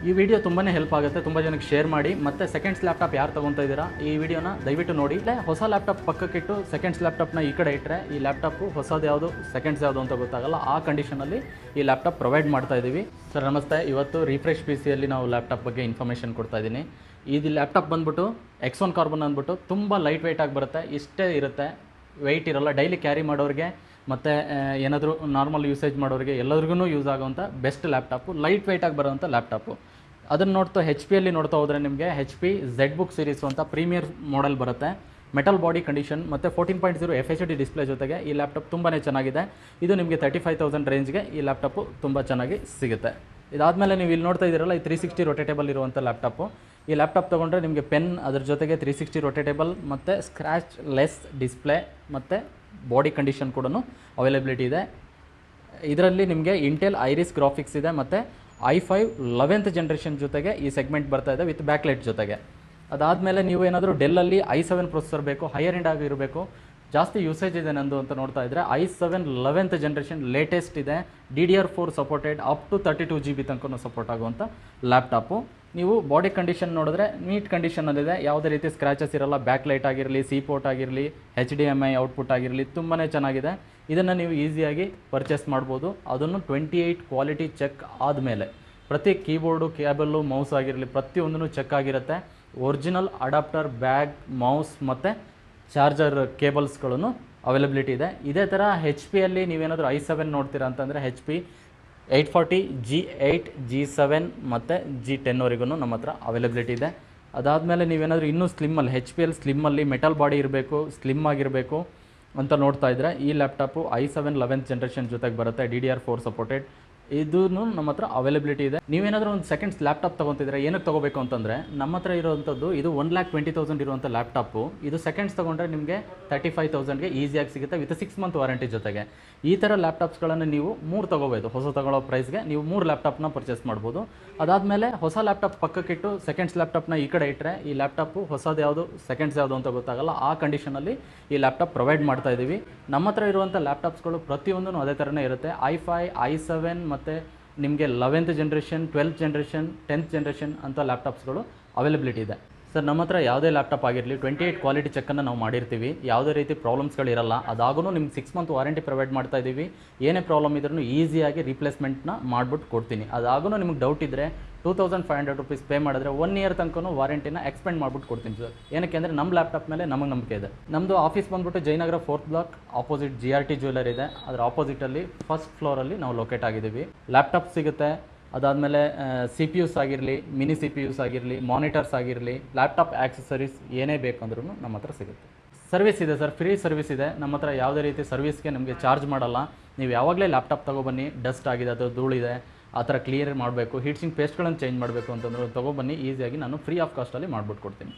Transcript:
ಈ ವಿಡಿಯೋ ತುಂಬಾ ಹೆಲ್ಪ್ ಆಗುತ್ತೆ, ತುಂಬ ಜನಕ್ಕೆ ಶೇರ್ ಮಾಡಿ. ಮತ್ತು ಸೆಕೆಂಡ್ಸ್ ಲ್ಯಾಪ್ಟಾಪ್ ಯಾರು ತೊಗೊತಾ ಇದ್ದೀರಾ ಈ ವಿಡಿಯೋನ ದಯವಿಟ್ಟು ನೋಡಿ. ಹೊಸ ಲ್ಯಾಪ್ಟಾಪ್ ಪಕ್ಕಕ್ಕಿಟ್ಟು ಸೆಕೆಂಡ್ಸ್ ಲ್ಯಾಪ್ಟಾಪ್ನ ಈ ಕಡೆ ಇಟ್ಟರೆ ಈ ಲ್ಯಾಪ್ಟಾಪು ಹೊಸದು ಯಾವುದು ಸೆಕೆಂಡ್ಸ್ ಯಾವುದು ಅಂತ ಗೊತ್ತಾಗಲ್ಲ. ಆ ಕಂಡೀಷನಲ್ಲಿ ಈ ಲ್ಯಾಪ್ಟಾಪ್ ಪ್ರೊವೈಡ್ ಮಾಡ್ತಾ ಇದ್ದೀವಿ. ಸರ್ ನಮಸ್ತೆ, ಇವತ್ತು ರಿಫ್ರೆಶ್ ಪಿ ಸಿಯಲ್ಲಿ ನಾವು ಲ್ಯಾಪ್ಟಾಪ್ ಬಗ್ಗೆ ಇನ್ಫಾರ್ಮೇಷನ್ ಕೊಡ್ತಾ ಇದ್ದೀನಿ. ಇದು ಲ್ಯಾಪ್ಟಾಪ್ ಬಂದ್ಬಿಟ್ಟು X1 ಕಾರ್ಬನ್ ಅಂದ್ಬಿಟ್ಟು ತುಂಬ ಲೈಟ್ ವೆಯ್ಟ್ ಆಗಿ ಬರುತ್ತೆ, ಇಷ್ಟೇ ಇರುತ್ತೆ, ವೆಯ್ಟ್ ಇರೋಲ್ಲ. ಡೈಲಿ ಕ್ಯಾರಿ ಮಾಡೋರಿಗೆ ಮತ್ತು ಏನಾದರೂ ನಾರ್ಮಲ್ ಯೂಸೇಜ್ ಮಾಡೋರಿಗೆ ಎಲ್ಲರಿಗೂ ಯೂಸ್ ಆಗೋವಂಥ ಬೆಸ್ಟ್ ಲ್ಯಾಪ್ಟಾಪು, ಲೈಟ್ ವೆಯ್ಟಾಗಿ ಬರೋವಂಥ ಲ್ಯಾಪ್ಟಾಪು. ಅದನ್ನು HP ನೋಡ್ತಾ ಹೋದರೆ ನಿಮಗೆ HP ZBook ಸೀರೀಸು ಅಂತ ಪ್ರೀಮಿಯರ್ ಮಾಡೆಲ್ ಬರುತ್ತೆ. ಮೆಟಲ್ ಬಾಡಿ ಕಂಡೀಷನ್ ಮತ್ತು 14.0 FHD ಡಿಸ್ಪ್ಲೇ ಜೊತೆಗೆ ಈ ಲ್ಯಾಪ್ಟಾಪ್ ತುಂಬಾ ಚೆನ್ನಾಗಿದೆ. ಇದು ನಿಮಗೆ 35,000 ರೇಂಜ್ಗೆ ಈ ಲ್ಯಾಪ್ಟಾಪು ತುಂಬ ಚೆನ್ನಾಗಿ ಸಿಗುತ್ತೆ. ಇದಾದಮೇಲೆ ನೀವು ಇಲ್ಲಿ ನೋಡ್ತಾ ಇದ್ದೀರಲ್ಲ, ಈ 360 ರೊಟೇಟೇಬಲ್ ಇರುವಂಥ ಲ್ಯಾಪ್ಟಾಪು. ಈ ಲ್ಯಾಪ್ಟಾಪ್ ತೊಗೊಂಡ್ರೆ ನಿಮಗೆ ಪೆನ್, ಅದ್ರ ಜೊತೆಗೆ 360 ರೊಟೇಟೇಬಲ್ ಮತ್ತು ಸ್ಕ್ರ್ಯಾಚ್ ಲೆಸ್ ಡಿಸ್ಪ್ಲೇ ಮತ್ತು ಬಾಡಿ ಕಂಡೀಷನ್ ಕೂಡ ಅವೈಲಬಿಲಿಟಿ ಇದೆ. ಇದರಲ್ಲಿ ನಿಮಗೆ ಇಂಟೆಲ್ ಐರಿಸ್ ಗ್ರಾಫಿಕ್ಸ್ ಇದೆ ಮತ್ತು i5 11th ಜನರೇಷನ್ ಜೊತೆಗೆ ಈ ಸೆಗ್ಮೆಂಟ್ ಬರ್ತಾ ಇದೆ ವಿತ್ ಬ್ಯಾಕ್ಲೈಟ್ ಜೊತೆಗೆ. ಅದಾದಮೇಲೆ ನೀವು ಏನಾದರೂ ಡೆಲ್ಲಲ್ಲಿ i7 ಪ್ರೊಸೆಸರ್ ಬೇಕು, ಹೈಯರ್ ಎಂಡ್ ಆಗಿರಬೇಕು, ಜಾಸ್ತಿ ಯೂಸೇಜ್ ಇದೆ ನಂದು ಅಂತ ನೋಡ್ತಾ ಇದ್ದರೆ i7 11th ಜನರೇಷನ್ ಲೇಟೆಸ್ಟ್ ಇದೆ. DDR4 supported, up to 32 GB ತನಕ ಸಪೋರ್ಟ್ ಆಗುವಂಥ ಲ್ಯಾಪ್ಟಾಪು. ನೀವು ಬಾಡಿ ಕಂಡೀಷನ್ ನೋಡಿದ್ರೆ ನೀಟ್ ಕಂಡೀಷನಲ್ಲಿದೆ, ಯಾವುದೇ ರೀತಿ ಸ್ಕ್ರ್ಯಾಚಸ್ ಇರಲ್ಲ. ಬ್ಯಾಕ್ ಲೈಟ್ ಆಗಿರಲಿ, ಸಿ ಪೋರ್ಟ್ ಆಗಿರಲಿ, HDMI ಔಟ್ಪುಟ್ ಆಗಿರಲಿ, ತುಂಬಾ ಚೆನ್ನಾಗಿದೆ. ಇದನ್ನು ನೀವು ಈಸಿಯಾಗಿ ಪರ್ಚೇಸ್ ಮಾಡ್ಬೋದು. ಅದನ್ನು 28 ಕ್ವಾಲಿಟಿ ಚೆಕ್ ಆದಮೇಲೆ ಪ್ರತಿ ಕೀಬೋರ್ಡು, ಕೇಬಲ್ಲು, ಮೌಸ್ ಆಗಿರಲಿ ಪ್ರತಿಯೊಂದೂ ಚೆಕ್ ಆಗಿರುತ್ತೆ. ಒರಿಜಿನಲ್ ಅಡಾಪ್ಟರ್, ಬ್ಯಾಗ್, ಮೌಸ್ ಮತ್ತು ಚಾರ್ಜರ್ ಕೇಬಲ್ಸ್ಗಳನ್ನು ಅವೈಲಬಿಲಿಟಿ ಇದೆ. ಇದೇ ಥರ HP ನೀವೇನಾದರೂ i7 ನೋಡ್ತೀರಾ ಅಂತಂದರೆ HP 840, G8, G7 ಮತ್ತು G10ವರೆಗೂ ನಮ್ಮ ಹತ್ರ ಅವೈಲಬಿಲಿಟಿ ಇದೆ. ಅದಾದಮೇಲೆ ನೀವೇನಾದರೂ ಇನ್ನೂ ಸ್ಲಿಮ್ಮಲ್ಲಿ ಸ್ಲಿಮ್ಮಲ್ಲಿ ಮೆಟಲ್ ಬಾಡಿ ಇರಬೇಕು, ಸ್ಲಿಮ್ ಆಗಿರಬೇಕು ಅಂತ ನೋಡ್ತಾ ಇದ್ದರೆ ಈ ಲ್ಯಾಪ್ಟಾಪು i7 11th ಜನರೇಷನ್ ಜೊತೆಗೆ ಬರುತ್ತೆ. DDR4 ಸಪೋರ್ಟೆಡ್, ಇದೂ ನಮ್ಮ ಹತ್ರ ಅವೈಲಬಿಲಿಟಿ ಇದೆ. ನೀವೇನಾದರೂ ಒಂದು ಸೆಕೆಂಡ್ಸ್ ಲ್ಯಾಪ್ಟಾಪ್ ತೊಗೊತಿದ್ರೆ ಏನಕ್ಕೆ ತೊಗೋಬೇಕು ಅಂತಂದರೆ ನಮ್ಮ ಹತ್ರ ಇರೋವಂಥದ್ದು ಇದು 1,20,000 ಇರುವಂಥ ಲ್ಯಾಪ್ಟಾಪು. ಇದು ಸೆಕೆಂಡ್ಸ್ ತೊಗೊಂಡ್ರೆ ನಿಮಗೆ 35,000ಗೆ ಈಸಿಯಾಗಿ ಸಿಗುತ್ತೆ ವಿತ್ 6 ಮಂತ್ ವಾರಂಟಿ ಜೊತೆಗೆ. ಈ ಥರ ಲ್ಯಾಪ್ಟಾಪ್ಸ್ಗಳನ್ನು ನೀವು 3 ತೊಗೋಬೋದು. ಹೊಸ ತೊಗೊಳ್ಳೋ ಪ್ರೈಸ್ಗೆ ನೀವು 3 ಲ್ಯಾಪ್ಟಾಪ್ನ ಪರ್ಚೇಸ್ ಮಾಡ್ಬೋದು. ಅದಾದಮೇಲೆ ಹೊಸ ಲ್ಯಾಪ್ಟಾಪ್ ಪಕ್ಕಕ್ಕಿಟ್ಟು ಸೆಕೆಂಡ್ಸ್ ಲ್ಯಾಪ್ಟಾಪ್ನ ಈ ಕಡೆ ಇಟ್ಟರೆ ಈ ಲ್ಯಾಪ್ಟಾಪು ಹೊಸದು ಯಾವುದು ಸೆಕೆಂಡ್ಸ್ ಯಾವುದು ಅಂತ ಗೊತ್ತಾಗಲ್ಲ. ಆ ಕಂಡೀಷನಲ್ಲಿ ಈ ಲ್ಯಾಪ್ಟಾಪ್ ಪ್ರೊವೈಡ್ ಮಾಡ್ತಾ ಇದ್ದೀವಿ. ನಮ್ಮ ಹತ್ರ ಇರುವಂಥ ಲ್ಯಾಪ್ಟಾಪ್ಸ್ಗಳು ಪ್ರತಿಯೊಂದೂ ಅದೇ ಥರನೇ ಇರುತ್ತೆ. i5, i7 ಮತ್ತು ನಿಮಗೆ 11th generation, 12th generation, 10th generation ಅಂತ ಲ್ಯಾಪ್ಟಾಪ್ಸ್ಗಳು ಅವೈಲಬಿಲಿಟಿ ಇದೆ. ಸರ್ ನಮ್ಮ ಹತ್ರ ಯಾವುದೇ ಲ್ಯಾಪ್ಟಾಪ್ ಆಗಿರಲಿ 28 ಕ್ವಾಲಿಟಿ ಚೆಕ್ಕನ್ನು ನಾವು ಮಾಡಿರ್ತೀವಿ. ಯಾವುದೇ ರೀತಿ ಪ್ರಾಬ್ಲಮ್ಸ್ಗಳಿರಲ್ಲ. ಅದಾಗೂ ನಿಮ್ಗೆ 6 ಮಂತ್ ವಾರಂಟಿ ಪ್ರೊವೈಡ್ ಮಾಡ್ತಾ ಇದ್ದೀವಿ. ಏನೇ ಪ್ರಾಬ್ಲಮ್ ಇದ್ರೂ ಈಸಿಯಾಗಿ ರೀಪ್ಲೇಸ್ಮೆಂಟ್ನ ಮಾಡ್ಬಿಟ್ಟು ಕೊಡ್ತೀನಿ. ಅದಾಗೂ ನಿಮಗೆ ಡೌಟ್ ಇದ್ದರೆ 2,500 ರೂಪೀಸ್ ಪೇ ಮಾಡಿದ್ರೆ 1 ಇಯರ್ ತನಕ ವಾರಂಟಿನ ಎಕ್ಸ್ಪೆಂಡ್ ಮಾಡ್ಬಿಟ್ಟು ಕೊಡ್ತೀನಿ ಸರ್. ಏನಕ್ಕೆ ಅಂದರೆ ನಮ್ಮ ಲ್ಯಾಪ್ಟಾಪ್ ಮೇಲೆ ನಮಗೆ ನಂಬಿಕೆ ಇದೆ. ನಮ್ಮದು ಆಫೀಸ್ ಬಂದುಬಿಟ್ಟು Jayanagar 4th block opposite GRT jeweller ಇದೆ. ಅದರ ಆಪೋಸಿಟಲ್ಲಿ ಫಸ್ಟ್ ಫ್ಲೋರಲ್ಲಿ ನಾವು ಲೊಕೇಟ್ ಆಗಿದ್ದೀವಿ. ಲ್ಯಾಪ್ಟಾಪ್ ಸಿಗುತ್ತೆ. ಅದಾದಮೇಲೆ CPUs ಆಗಿರಲಿ, ಮಿನಿ CPUs ಆಗಿರಲಿ, ಮಾನಿಟರ್ಸ್ ಆಗಿರಲಿ, ಲ್ಯಾಪ್ಟಾಪ್ ಆಕ್ಸೆಸರೀಸ್ ಏನೇ ಬೇಕಂದ್ರೂ ನಮ್ಮ ಹತ್ರ ಸಿಗುತ್ತೆ. ಸರ್ವಿಸ್ ಇದೆ ಸರ್, ಫ್ರೀ ಸರ್ವಿಸ್ ಇದೆ ನಮ್ಮ ಹತ್ರ. ಯಾವುದೇ ರೀತಿ ಸರ್ವಿಸ್ಗೆ ನಮಗೆ ಚಾರ್ಜ್ ಮಾಡಲ್ಲ. ನೀವು ಯಾವಾಗಲೇ ಲ್ಯಾಪ್ಟಾಪ್ ತೊಗೊಬನ್ನಿ, ಡಸ್ಟ್ ಆಗಿದೆ, ಅದು ಧೂಳಿದೆ, ಆ ಥರ ಕ್ಲಿಯರ್ ಮಾಡಬೇಕು, ಹೀಟ್ ಸಿಂಕ್ ಪೇಸ್ಟ್ಗಳನ್ನು ಚೇಂಜ್ ಮಾಡಬೇಕು ಅಂತಂದ್ರೆ ತೊಗೊಬನ್ನಿ, ಈಸಿಯಾಗಿ ನಾನು ಫ್ರೀ ಆಫ್ ಕಾಸ್ಟಲ್ಲಿ ಮಾಡ್ಬಿಟ್ಟು ಕೊಡ್ತೀನಿ.